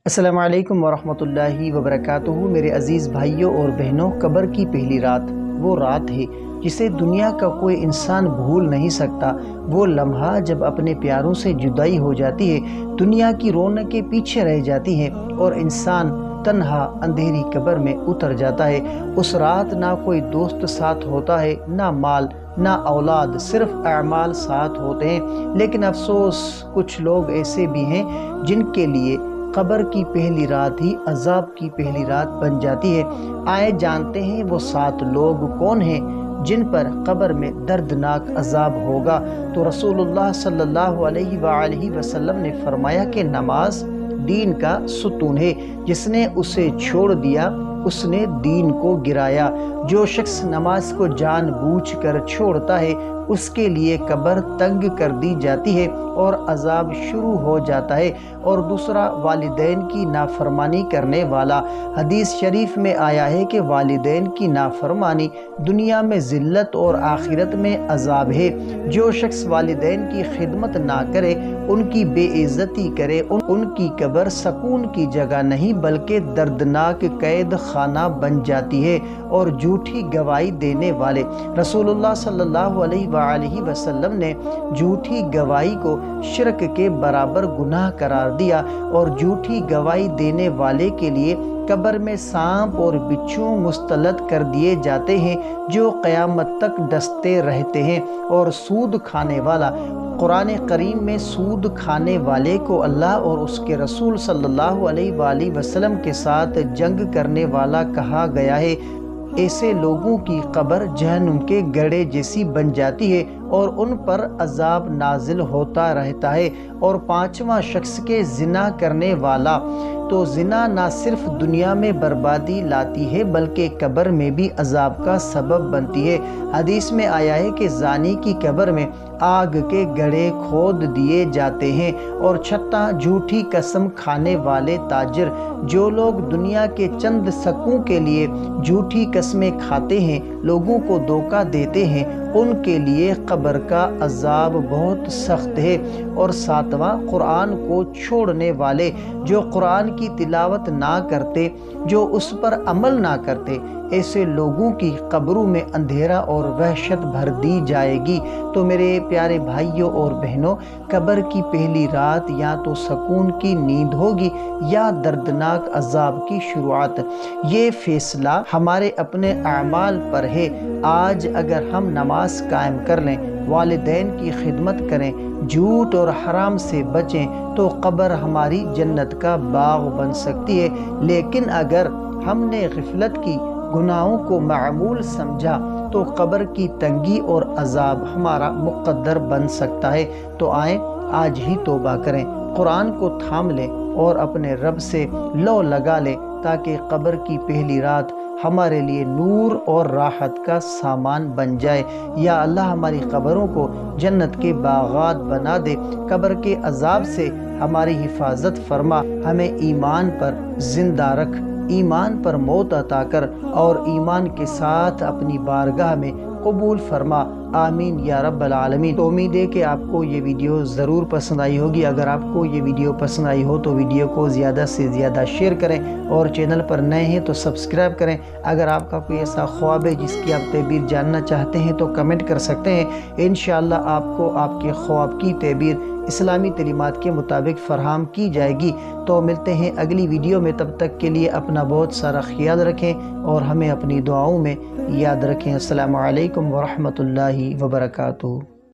السلام علیکم ورحمۃ اللہ وبرکاتہ۔ میرے عزیز بھائیوں اور بہنوں، قبر کی پہلی رات وہ رات ہے جسے دنیا کا کوئی انسان بھول نہیں سکتا۔ وہ لمحہ جب اپنے پیاروں سے جدائی ہو جاتی ہے، دنیا کی رونقیں پیچھے رہ جاتی ہیں اور انسان تنہا اندھیری قبر میں اتر جاتا ہے۔ اس رات نہ کوئی دوست ساتھ ہوتا ہے، نہ مال نہ اولاد، صرف اعمال ساتھ ہوتے ہیں۔ لیکن افسوس، کچھ لوگ ایسے بھی ہیں جن کے لیے قبر کی پہلی رات ہی عذاب کی پہلی رات بن جاتی ہے۔ آئے جانتے ہیں وہ 7 لوگ کون ہیں جن پر قبر میں دردناک عذاب ہوگا۔ تو رسول اللہ صلی اللہ علیہ وآلہ وسلم نے فرمایا کہ نماز دین کا ستون ہے، جس نے اسے چھوڑ دیا اس نے دین کو گرایا۔ جو شخص نماز کو جان بوجھ کر چھوڑتا ہے، اس کے لیے قبر تنگ کر دی جاتی ہے اور عذاب شروع ہو جاتا ہے۔ اور دوسرا، والدین کی نافرمانی کرنے والا۔ حدیث شریف میں آیا ہے کہ والدین کی نافرمانی دنیا میں ذلت اور آخرت میں عذاب ہے۔ جو شخص والدین کی خدمت نہ کرے، ان کی بے عزتی کرے، ان کی قبر سکون کی جگہ نہیں بلکہ دردناک قید خانہ بن جاتی ہے۔ اور جھوٹی گواہی دینے والے، رسول اللہ صلی اللہ علیہ وآلہ وسلم نے جھوٹی گواہی کو شرک کے برابر گناہ قرار دیا، اور جھوٹی گواہی دینے والے کے لیے قبر میں سانپ اور بچھو مسلط کر دیے جاتے ہیں جو قیامت تک ڈستے رہتے ہیں۔ اور سود کھانے والا، قرآن کریم میں سود کھانے والے کو اللہ اور اس کے رسول صلی اللہ علیہ وآلہ وسلم کے ساتھ جنگ کرنے والا کہا گیا ہے۔ ایسے لوگوں کی قبر جہنم کے گڑھے جیسی بن جاتی ہے اور ان پر عذاب نازل ہوتا رہتا ہے۔ اور 5واں شخص کے زنا کرنے والا، تو زنا نہ صرف دنیا میں بربادی لاتی ہے بلکہ قبر میں بھی عذاب کا سبب بنتی ہے۔ حدیث میں آیا ہے کہ زانی کی قبر میں آگ کے گڑھے کھود دیے جاتے ہیں۔ اور 6، جھوٹی قسم کھانے والے تاجر۔ جو لوگ دنیا کے چند سکوں کے لیے جھوٹی قسمیں کھاتے ہیں، لوگوں کو دھوکہ دیتے ہیں، ان کے لیے قبر کا عذاب بہت سخت ہے۔ اور 7واں، قرآن کو چھوڑنے والے۔ جو قرآن کی تلاوت نہ کرتے، جو اس پر عمل نہ کرتے، ایسے لوگوں کی قبروں میں اندھیرا اور وحشت بھر دی جائے گی۔ تو میرے پیارے بھائیوں اور بہنوں، قبر کی پہلی رات یا تو سکون کی نیند ہوگی یا دردناک عذاب کی شروعات۔ یہ فیصلہ ہمارے اپنے اعمال پر ہے۔ آج اگر ہم نماز قائم کر لیں، والدین کی خدمت کریں، جھوٹ اور حرام سے بچیں، تو قبر ہماری جنت کا باغ بن سکتی ہے۔ لیکن اگر ہم نے غفلت کی، گناہوں کو معمول سمجھا، تو قبر کی تنگی اور عذاب ہمارا مقدر بن سکتا ہے۔ تو آئیں آج ہی توبہ کریں، قرآن کو تھام لیں اور اپنے رب سے لو لگا لیں تاکہ قبر کی پہلی رات ہمارے لیے نور اور راحت کا سامان بن جائے۔ یا اللہ ہماری قبروں کو جنت کے باغات بنا دے، قبر کے عذاب سے ہماری حفاظت فرما، ہمیں ایمان پر زندہ رکھ، ایمان پر موت عطا کر، اور ایمان کے ساتھ اپنی بارگاہ میں قبول فرما، آمین یا رب العالمین۔ تو امید ہے کہ آپ کو یہ ویڈیو ضرور پسند آئی ہوگی۔ اگر آپ کو یہ ویڈیو پسند آئی ہو تو ویڈیو کو زیادہ سے زیادہ شیئر کریں، اور چینل پر نئے ہیں تو سبسکرائب کریں۔ اگر آپ کا کوئی ایسا خواب ہے جس کی آپ تعبیر جاننا چاہتے ہیں تو کمنٹ کر سکتے ہیں۔ انشاءاللہ آپ کو آپ کے خواب کی تعبیر اسلامی تعلیمات کے مطابق فراہم کی جائے گی۔ تو ملتے ہیں اگلی ویڈیو میں، تب تک کے لیے اپنا بہت سارا خیال رکھیں اور ہمیں اپنی دعاؤں میں یاد رکھیں۔ السلام علیکم ورحمۃ اللہ وبرکاتہ۔